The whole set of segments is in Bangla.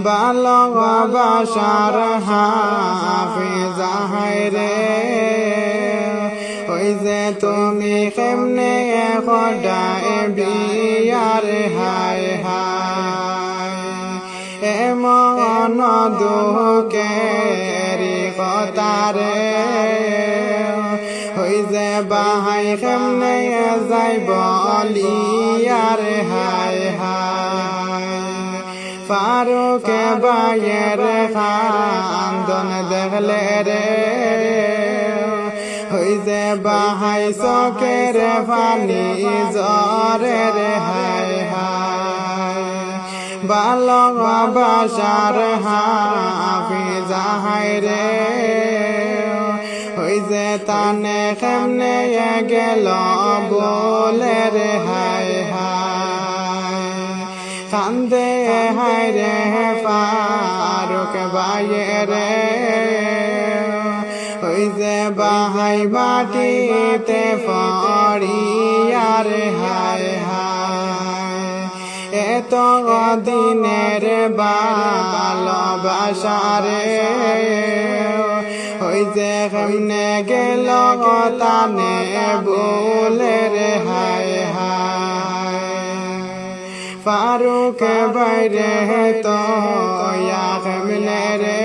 ভালোবাসার হাফিজা রে ওই যে তুমি কেমনে খোদায় বিয়ার হায় হায় এমন দুঃখের কথা রে ওই যে বাহাই কেমনে যাই বলিয়ার হায় হায় ফারুক ভাইয়ের খান্দন দেখলে রে ওই যে বাহাই চোখের পানি ঝরে রে হায় হায় ভালোবাসার হাফিজা রে ওই যে তানে কেমনে গেল বলে রে হায় হায় কান্দে হায় রে ফারুক ভাইয়ের ওই যে বাহাই মাটিতে পড়িয়ার হায় হায় এত দিনের ভালোবাসা রে ওই যে কেমনে গেল তানে বলে রে হায় হায় ফারুক বাইরে তো কেমনে রে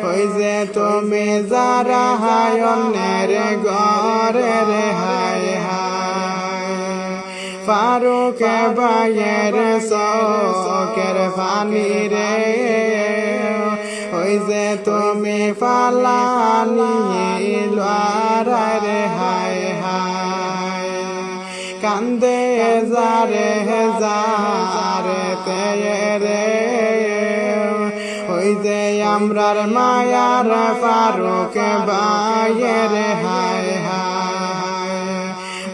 ওই যে তুমি যারা হায়নের ঘরে রে হায় হায় ফারুক ভাইয়ের চোখের পানি রে ওই যে তুমি ফালানি রে হায় হায় কান্দে যারে যারে রে ওই যে আমরার মায়ার ফারুক ভাইয়ের হায় হায়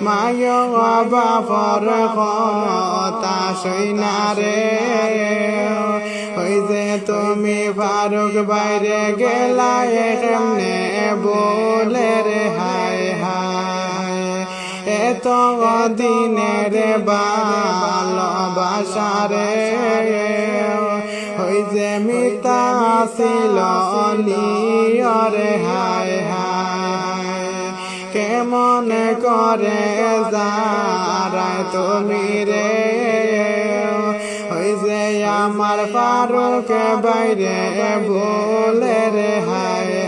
মায় বাপর কথা সইনা রে ওই যে তুমি ফারুক বাইরে গেলা কেমনে বলে রে হায় হায় এত দিনের ভালোবাসা রে ওই যে মিতা ছিল রে হায় হায় কেমন করে যারায় তুমি রে ওই যে আমার ফারুক বাইরে বলে রে হায়